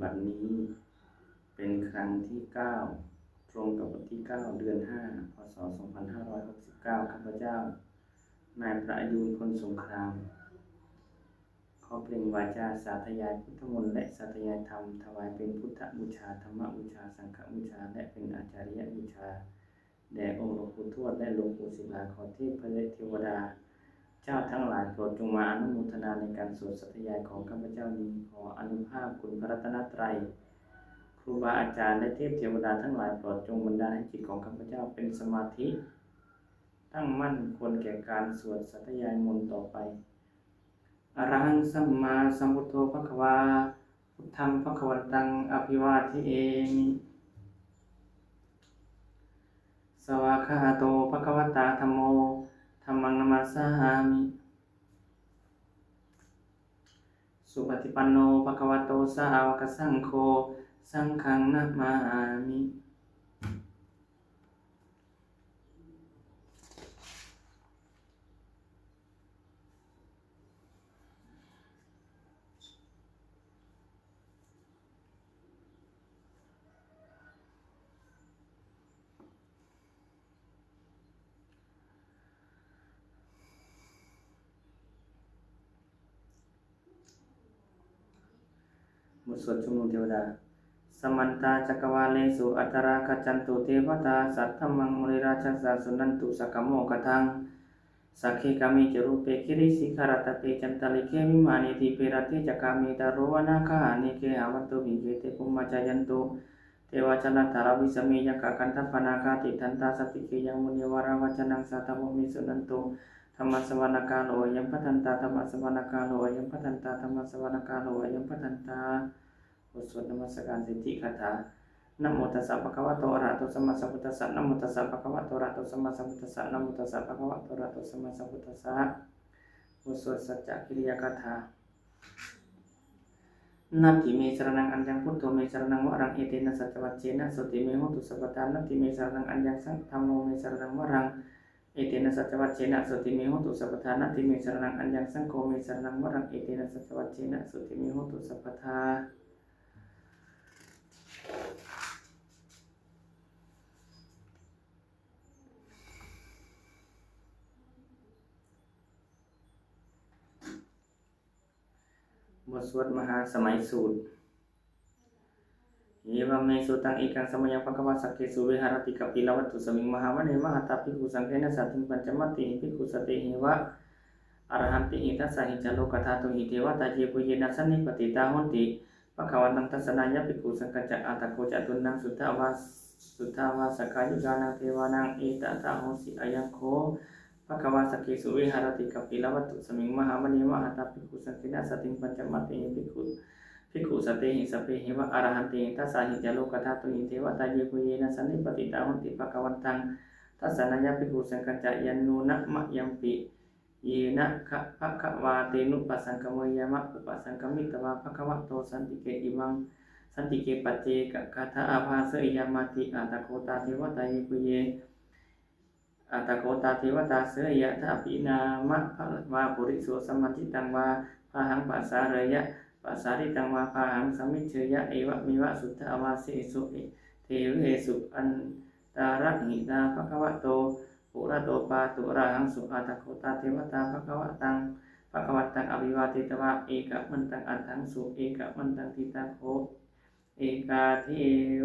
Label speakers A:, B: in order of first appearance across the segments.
A: บัดนี้เป็นครั้งที่9ตรงกับวันที่9เดือน5พศ2569ข้าพเจ้านายประยูรพลสงครามขอเปล่งวาจาสาธยายพุทธมนต์และสาธยายธรรมถวายเป็นพุทธบูชาธรรมบูชาสังฆบูชาและเป็นอาจาริยบูชาแด่องค์หลวงปู่ทวดและหลวงปู่ศิลาขอเทพพระเทวดาเจ้าทั้งหลายโปรดจงมาอนุโมทนาในการสวดสาธยายของข้าพเจ้านี้ขออนุภาพคุณพระรัตนตรัยครูบาอาจารย์และเทพเทวดาทั้งหลายโปรดจงบันดาลให้จิตของข้าพเจ้าเป็นสมาธิตั้งมั่นควรแก่การสวดสาธยายมนต์ต่อไปอรหังสัมมาสัมพุทโธภควาพุทธังภควันตังอภิวาเทมิสวากขาโตภควตาธัมโมธัมมังนัมสสามิสุปฏิปันโนภควโตสาวกสังโฆสังฆังนะมามิบทสวดชุมนุมเทวดาสมันตาจักวาเลสุอัตตราคัจจันตุเทวตาสัทธัมมังมุนิราชสาสุนันตุสักขโมกทังสักขิกามิจรูปเปกิริสิขารตเตจันตลิเควิมานิทิเปรติจักามิตาโรวนาคานิเคหาวันตุวิเกเตปุมมาจายันตุเทวชนะธาราวิสเมยังกกันทัพพนาคาติทันตาสติเกยังมุนิวาราวจนังสัตตวมิสุนันตุธรรมสวรรคาโลยัมปทันตาธรรมสวรรคาโลยัมปทันตาธรรมสวรรคาโลยัมปทันตาบทสวดนมัสการสิทธิคาถานะโมตัสสะภะคะวะโตอะระหะโตสัมมาสัมพุทธัสสะนะโมตัสสะภะคะวะโตอะระหะโตสัมมาสัมพุทธัสสะนะโมตัสสะภะคะวะโตอะระหะโตสัมมาสัมพุทธัสสะบทสวดสัจจกิริยคาถานัตถิเมสรณังอัญญังพุทโธเมสรณังวรังเอเตนะสัจจวัจเจนะสุติเมโหตุสัพพทานัตถิเมสรณังอัญญังสังธัมโมเมสรณังวรังเอเตนะสัจจวัจเจนะสุติเมโหตุสัพพทานัตถิเมสรณังอัญญังสังโฆเมสรณังวรังเอเตนะสัจจวัจเจนะสุติเมโหตุสัพพทาบทสวดมหาสมัยสูตรเยวะเมสุตังเอกังสมัยภควาสักเกสุวิหารติกัปปิลวัตถุสมิงมหาวเนมหาตาภิกขุสังเฆนะสัตถิปัญจมัตติภิกขุสติหิวะอรหันติหิทัสสะหิจโลกธาตุหิเทวตาเจปุเยนะสันนิปติตาหนติภควันตังทัสสนายะภิกขุสังฆจะอัตโกจตุนังสุทธาวาสกายุกานังเทวานังเอตตาโหสิอายังโคภควาสักเกสุวิหารติกัปปิลวัตถุสมิงมหาวเนมหาตาภิกขุสังเฆนะสัตถิปัญจมัตติภิกขุสติหิสเปหิวะอรหันติทัสสะหิจโลกธาตุหิเทวตาเยปุเยนะสันนิปติตาหนติภควันตังทัสสนายะภิกขุสังฆจะยันนูนะมะยัมปิเยนะภควาเตนุปัสสังคมยามะอุปัสสังคมิตวาภควะโตสันติเกอิมังสันติเกปัจเจกคาถาอาภาเสยามาติอาตโกตาเทวตาเยปุเยอาตโกตาเทวตาเสยะทาปินามะภวาปุริโสสัมมัจิตังวาพาหังปัสสาเรยะปัสสาริตังวาพาหังสัมมิเชยะเอวะมิวะสุทธาวาเสสุเทเวสุอันตาระหิตาภควะโตปุระโตปาตุระหังสุอาตโกตาเทวตาภควตังอภิวาเทตวะเอกมันตังอัตถังสุเอกมันตังทิตาโคเอกาเท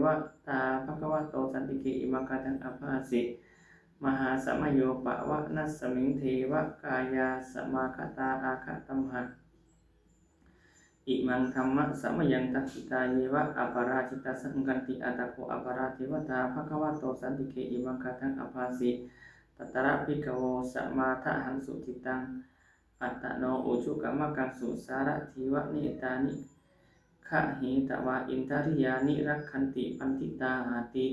A: วตาภควะโตสันติเกอิมังคตังอภาสิมหาสมโยปะวะนัสสมิงเทวกายาสมาคตาอาคตัมหะอิมังธัมมะสมยังตักิตาเยวะอปาราชิตาสังกันติอัตโกอปาราเทวตาภควะโตสันติเกอิมังคตังอภาสิตัตระภิกขโวสมาทะหังสุทิตังอัตตโนอุชุกมะกังสุสารทิวะเนตานิขะหิตวะอินทริยานิรักขันติปันติตาหาติ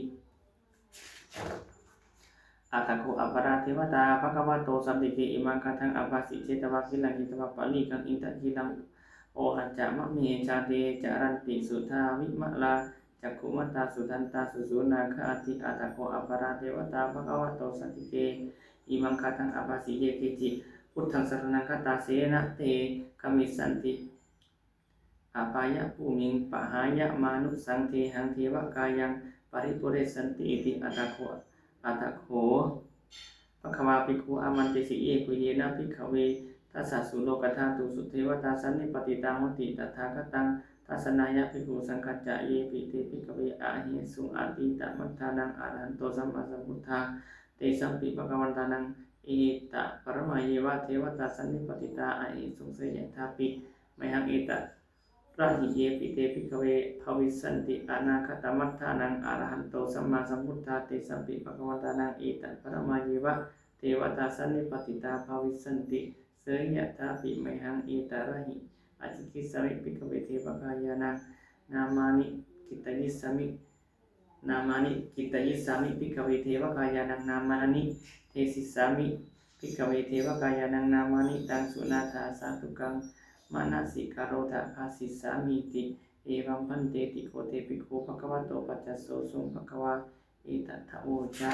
A: อัตโกอปาราเทวตาภควะโตสันติเกอิมังคตังอภาสิเจตวะกิลังกิตวะปะลีกังอินทกิลังโอหัจจะมะเมจาเตจารันติสุทาวิมะลาจักขุมัตตาสุทันตาสุสุนาคาติอัตโกอปาราเทวตาภควะโตสันติเกอิมังคตังอภาสิเยเกจิพุทธังสรณังคตาเสนะเตคมิสันติ อาปายะภูมิงปะหายะมานุสังเทหังเทวกายังปริปุเรสันติอิติอัตโขภควาภิกขุอามันติสิเอกุเยนะภิกขเวทัสสะสุโลกธาตุสุเทวตาสันนิปติตังโหติตถาคตังทัศนายะภิกขุสังฆัจจะเยปิเตภิกขเวอะหิสุงอาติตะมัทธานังอะระหันโตสัมมาสัมพุทธาเตสัมปิภคะวันตานังเอตะปรมาเยวะเทวตาสันนิปติตาอะหิสุงเสยทาปิไมหังเอตะราหิเยปิเตภิกขเวภวิสันติอนาคตมัทธานังอะระหันโตสัมมาสัมพุทธาเตสัมปิภคะวันตานังเอตะปรมาเยวะเทวตาสันนิปติตาภวิสันติเสยทาปิไมหังเอตะราหิอาจิกิสมิภิกขเวเทวกายานังนามานิกิตยิสสมิภิกขเวเทวกายานังนามานิเทสิสามิภิกขเวเทวกายานังนามานิตังสุนาถาสาธุกังมานาสิกโรธาภาสิสามิติเอวัมพันเตติโคเทภิกขุภควโตปัจจโสสุงภควาเอตัทธโอจะ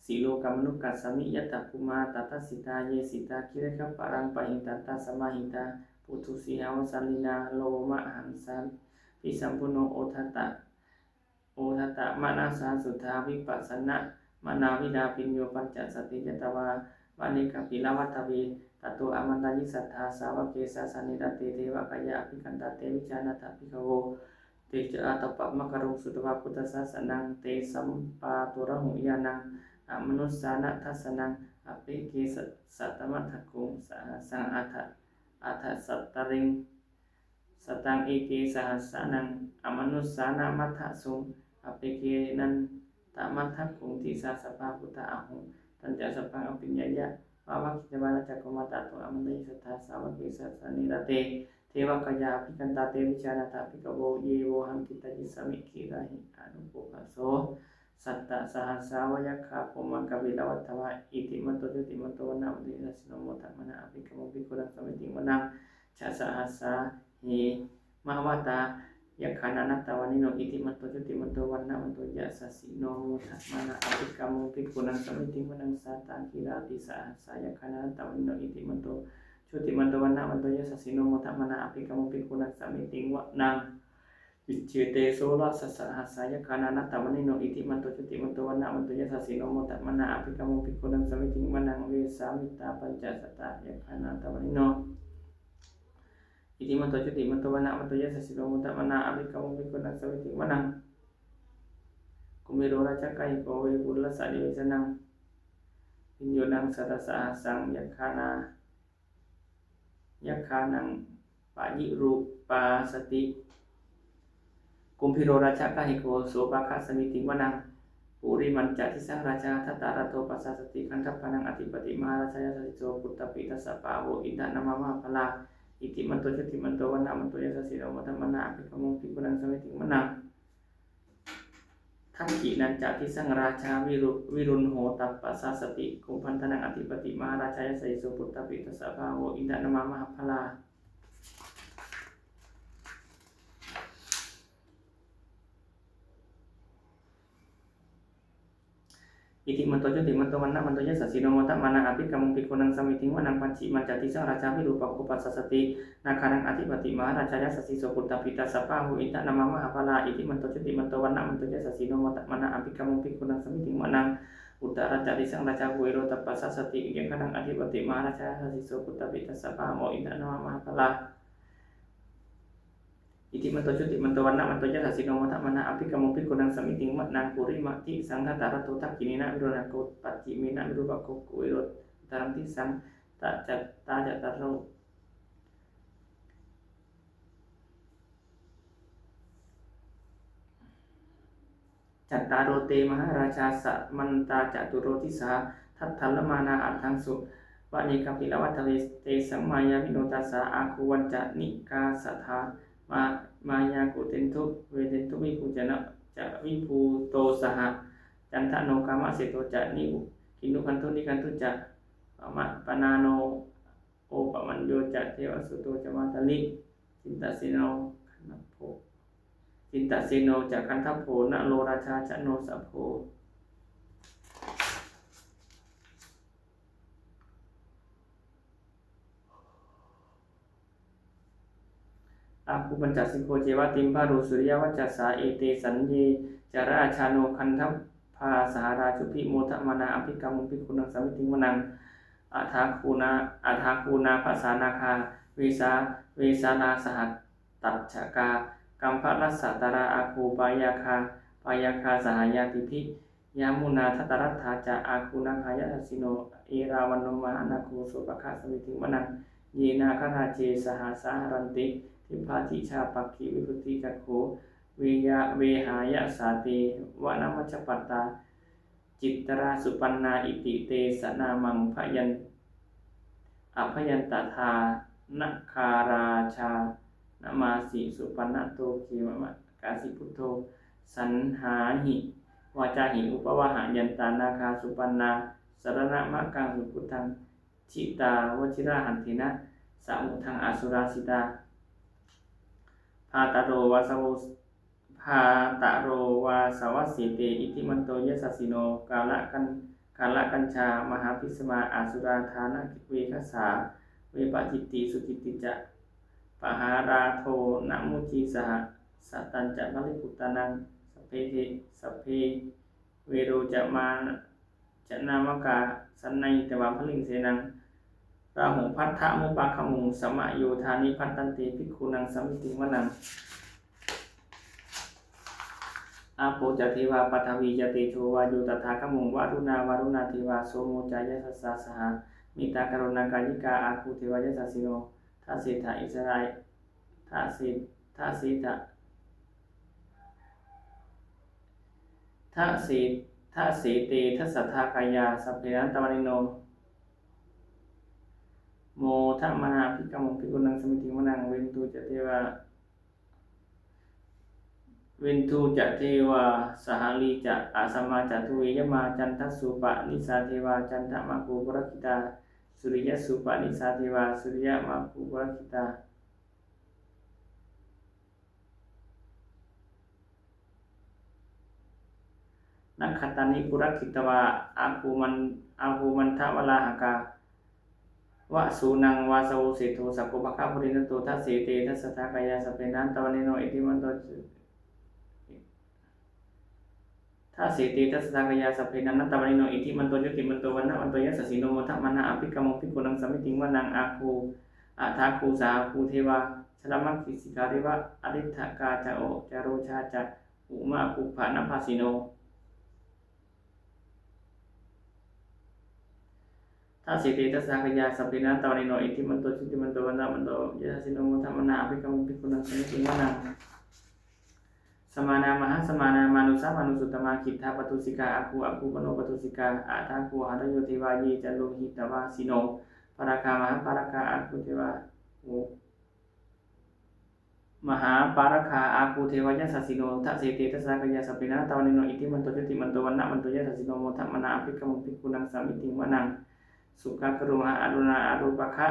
A: สีโลกามนุกัสสมิยตะภูมาตัตสิตาเยสิตาคิเรขปรังปะหิตัตตาสมาหิตาปุถุสีหาวสัลลินาโลมะหังสันปิสัมปุโนโอทัตตะมานาสาสุทธาวิปัสสนะมนาวิดาปิญโยปัญจสติยตวาวานิกปิลวัตเวตัตโตอมันตายิสัทธาสาวกเกสาสนิรัตเตเทวกายะอภิคันตเตวิจานาถภิกขโวเตจอาตปะมะกรุงสุตวาพุทธศาสนังเตสัมปาตุระหุยานังอมนุสสานะทัสสนังอภิเกสัตตมัทถคุงสังอัฏฐสัตตริงสตังเอเกสหัสสานังอมนุสสานามัทถสุงอภิเกนันตมัทถคุงทิสาสภาพุทธอาหุตัญจสัพพังอภิญญายะภาวะกิจวานะจักขุมาตัตโตอมันตยิสัทธาสาวกเกสาสนิรัตเตเทวกายาภิกันตาเตวิชานาถาภิกขโวเยโวหังกิตยิสมิขีราหิอนุปุคะโสสัตตะสหัสสาวยัคขาภูมังกวิลวัตถวะอิติมันโตจุติมันโตวนาอุติสัสสิโนโมทัมมนะอภิกขโมภิกขุรังสมิติวนังชะสหัสสาหิมหาวตายัคขานานัตตวานิโนอิติมันโตจุติมันโตวันนามันโตยะสัสสิโนโมทัมมนะอภิกขโมภิกขุรังสมิติวนังสัตตะกิราติสหัสสายัคขานานัตตวานิโนอิติมันโตจุติมันโตวันนามันโตยะสัสสิโนโมทัมมนะอภิกขโมภิกขุรังสมิติวนังอิจเจเตโสละสัสสะหัสสายคานานัตตวานิโนอิติมันโตจุติมันโตวันนะมันโตยะสัสสิโนโมตัมมนะอภิกรรมภิกขุนังสมิติมันังเวสามิตาปัญจสัตตะยะคานาตวานิโนอิติมันโตจุติมันโตวันนะมันโตยะสัสสิโนโมตัมมนะอภิกรรมภิกขุนังสมิติมันังกุมิโรราชกัยโกเวบุลสะเดวิสนังวิญโยนังสัตตสะหัสสังยะคานังปะยิรูปาสติกุมพิโรราชกะหิโกโสภะคะสมิติวนังปุริมันจติสังราชาทัตตาระโตปัสสะสติคันทัพพนังอธิปติมหาราชยสัสสิโสปุตตปิทัสสะปะโวอินทนามามะพลาอิติมันโตจุติมันโตวันนะมันโตยะสัสสิโนมัตตมนะอภิกขโมภิกขุนังสมิติวนังทักขินันจติสังราชาวิรุณโหตัปปัสสะสติกุมพันธนังอธิปติมหาราชยสัสสิโสปุตตปิทัสสะปะโวอินทนามามะพลาอิติมันโตจุติมันโตวันนะมันโตยะสัสสิโนโมตัมมนะอภิกขโมภิกขุนังสมิติวนังปัญจิมันจติสังราชาวิรูปโคปัสสะสตินาคานังอธิปติมหาราชยสัสสิโสปุตตปิตัสสะปะโวอินทนามามะพลาอิติมันโตจุติมันโตวันนะมันโตยะสัสสิโนโมตัมมนะอภิกขโมภิกขุนังสมิติวนังอุตตรจติสังราชาเวโรตัปปัสสะสติยะคานังอธิปติมหาราชยสัสสิโสปุตตปิตัสสะปะโวอินทนามามะพลาอิติมันโตจุติมันโตวันนะมันโตยะสัสสิโนโมทัมมนะอภิกขโมภิกขุนังสมิติมัตนังปุริมติสังฆตาระโตทักขินีนะวิโรณโกปัจจิมินะวิรูปโกกุวิโรตารังติสังตาจัตตาโรจัตตารโรเตมหาราชาสัมันตาจตุโรทิสาทัตถัลลมานาอัตถังสุวะเนกัมปิลวัตเวเตสัมมายาวิโนตัสสะอาคูวันจะนิกาสัทธามายากุเตนทุเวเตนทุวิภูจนะจะวิภูโตสหจันทโนกามะเสโตจะนิกินุคันทุนิคันทุจะปนาโนโอปมันโยจะเทวสุโตจะมาตลิจินตสิโนคันทัพโพจินตสิโนจะคันทัพโพนะโลราชาจะโนสัพโพ อาคูปัญจสิโกเจวะติมพารุสุริยวัจจสาเอเตสัญเยจาราชาโนคันทัพพาสหราชุพิโมทมานาอภิกรรมุภิกุณังสมิติมนังอาทาคูนาภาษานาคาเวสานาสหัตตัจฉกากัมภรัสสะตราอาคูปายาคาสหายาติภิยามุนาทัตตรัตถาจะอาคูนาคายะสิโนเอราวันโนมหานาคูสุปะคะสมิติมนังเยนาคราเจสหสาหรันติทิพาทิชาปักขิวิพุติจักโขเวหายะสาเตวะนามัจจปัตตาจิตตราสุปันนาอิติเตสนามังพยันอภยันตถานคาราชานามาสิสุปันนโตขีมะกาสิพุทโธสันหาหิวาจาหิอุปวาหายันตานาคาสุปันนาสรณะมะกังสุพุทธังชิตาวชิราหันตินะสมุทังอสุราสิตาภาตโรวาสวสิเตอิติมันโตยสัสสิโนกาละกัญชามหาพิสมาอาสุราธานะเวคัสสาเวปจิตติสุจิตติจะปหาราโทนะมุจีสหสัตตัญจะมะลิปุตตานังสัพเพเวโรจะนามกาสันนัยตวาพลิงเสนังราหุพัทธะมุปาคมุงสมะโยธานิพัตตันติภิกขุนังสมิติวนังอาโปจเทวาปัทวีจเตโชวายุตถาคมุงวารุณาเทวาโสโมจายสัสสะสหามิตากรุณากายิกาอาคูเทวายสัสสิโนทัสเสถะอิสรายทัสเสเตทัสสะทากายาสัพเพนันตวนิโนโมทะมนาภิกขมุภิกขุนังสมิติมนังเวนตุจะเทวาสหลีจะอาสมาจตุเวยมาจันทสุปะนิสาเทวาจันทมาคูปรคิตาสุริยสุปะนิสาเทวาสุริยมาคูปรคิตานักขตานิปุรคิตวาอาคูมันทวลาหกาวะสูนังวาสโวเสโทสัพพะคะปุรินโตทัสเสเตทัสสะทากายาสัพเพนันตวนิโนอิติมันโตถ้าเสติทัสสะกายาสัพเพนันตวนิโนอิทิมันโตยุติมันโตวันนะวันโตยัสสสิโนโมทะมนะอภิกรรมภิกขุนังสมิติงวนังอาคูอาทาคูสาคูเทวาชลมังคิสิกาเทวะอริทธกาจะโอจาโรชาจะอุมาปุภานภาสิโนถ้าเสติทัสสะกายาสัพเพนันตวนิโนอิทิมันโตยุติมันโตวันนะวันโตยัสสสิโนโมทะมนะอภิกรรมภิกขุนังสมิติงวนังสมานามหาสมานามานุสามานุสุตมาคิทธาปตุสิกาอาคูปโนปตุสิกาอาทาคูหารโยเทวายีจันโลหิตวาสิโนปราคามหาปาราคาอาคูเทวามหาปาราคาอาคูเทวายสัสสิโนทัสเสติทัสสะกายาสัพเพนันตวนิโนอิทิมันโตยุติมันโตวันนะมันโตยัสสสิโนโมทะมนะอภิกรรมภิกขุนังสมิติวนังสุขกรุมหาอรุณาอารูปคะ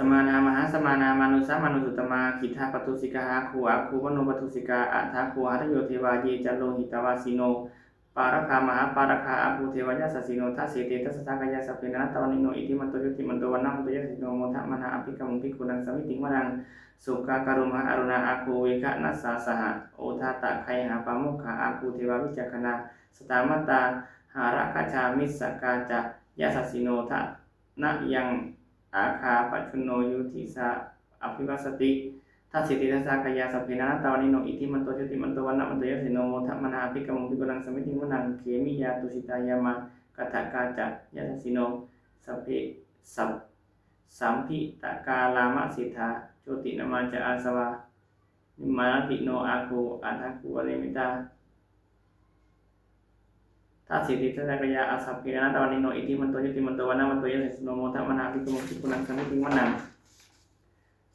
A: สมานามหาสมานามานุสามานุสุตมาคิทธาปตุสิกาอาคูปโนปตุสิกาอาทาคูหารโยเทวายีจันโลหิตวาสิโนปาราคามหาปาราคาอาคูเทวายสัสสิโนทัสเสติทัสสะกายาสัพเพนันตวนิโนอิทิมันโตยุติมันโตวันนะมันโตยัสสสิโนโมทะมนะอภิกรรมภิกขุนังสมิติวนังสุขกรุมหาอรุณาอาคูเวคะนัสสาสหะโอทาตะไคหาปามุขาอาคูเทวาวิจักขณาสตามตาหาระคชามิสกาจะยสัสสิโนทะนะยังอาคาปัจจุโนยุติสาอภิวัสติทัสสิติทัสสะกายาสัพเพนันตวนิโนอิทิมันโตยุติมันโตวันนะมันโตยัสสสิโนโมทะมนะอภิกรรมภิกขุนังสมิติวนังเขมิยาตุสิตายามากตกาจะยสัสสิโนสัมภิตกาลามะสิทธาโชตินามาจะอาสวานิมานติโนอาคูอาทาคูอเรมิตา ทัสสิติทัสสะกยาอาสัพเพนะตะวันนิโนอิติมันโตยติมันโตวนามันโตยะสิโนโมทะมนาภิกขุมุขิปุนังสัมมิติมนัง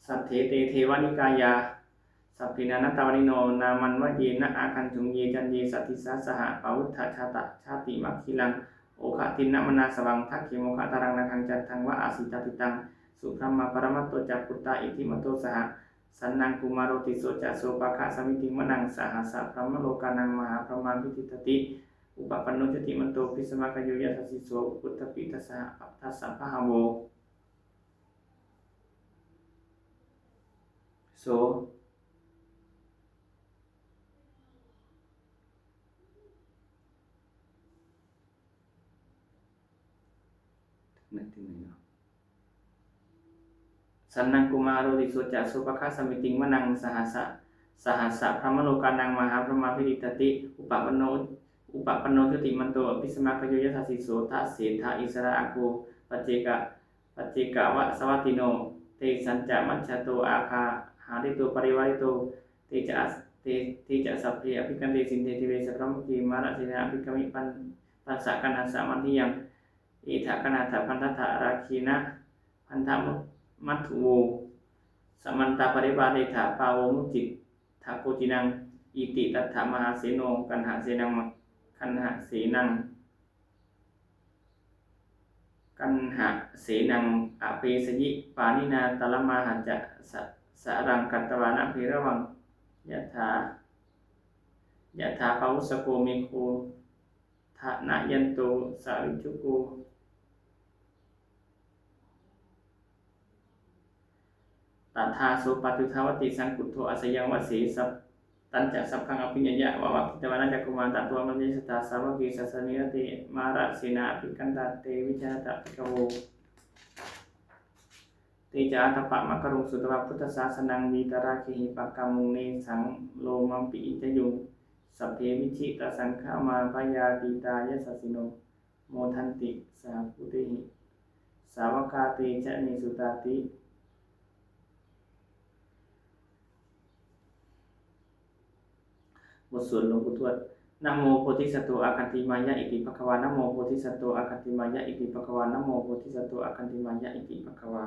A: สัทเถเตเทวานิกายาสัพพินานัตตวนิโนนามันวะเยนะอาคันถุงเยจันเยสัตติสาสหะปาวุฒชาตะชาติมัคคิลังโอคะตินะมนาสวังทักขิโมคะตารังนาคังจัตทังวะอาสิตติตังสุพรหมปรมัตโตจักขุตตาอิติมโตสหะสันนังกุมารติโสจะโสปะคะสมิติมนังสหัสสะพรหมโลกานังมหาพรหมาภิติตติอุปปันโนจติมันโตภิสมะกโยยัสสิโสอุตตปิทัสสะทัสสะพะหะโวโสนึกถึงไหนเนาะสันนังกุมารติโสจะโสปะคะสมิติมนังสหัสสะพรหมโลกานังมหาพรหมาภิติตติอุปปันโนจติมันโตอภิสมะกโยยัสสิโสทะเสทะอิสระอาโกปัจเจกะวะสวัตติโนเตสัญจะมัชฌโตอาคาหาริโตปริวาริโตเตจะสัพเพอภิกันเตสินเตติเวสพรหมกีมาระสินะอภิกมิปัสสะกันหัสสะมันทิยังเอถะคณาถะพันธะราคีนะพันธะมัทถุโวสมันตาปริวาเรถะปาโวมุจิตถาโกจินังอิติตัตถมหาเสโนกันหะเสนังกันหะเสนังอเปสยิปานินาตละมาหัจจะสะรังกัตตวานะเพระวังยะถาภวุสโกเมโคทะนะยันโตสาวิจุโกตถาโสปตุทาวติสังกุโทอาสยังวสีสัพตัญจะสัพพังอภิญญะวะวะกิตวานะจักกุมารตตัวมัญญิสตาสาวกีสัสนิรติมาระสีนาภิกันตเตวิชาตภิกขโวเตจาตปะมะกรุงสุตวะพุทธศาสนังวีตราคิหิปักกัมมุงเนสังโลมัมปิอิจยุงสัพเพวิชิตสังฆามาพยาติตายสัสสิโนโมทันติสาพุติหิสาวกาเตจะนิสุตาติบทสวดหลวงปู่ทวดนะโมโพธิสัตว์อาคันติมายะอิติภควานะโมโพธิสัตว์อาคันติมายะอิติภควานะโมโพธิสัตว์อาคันติมายะอิติภควา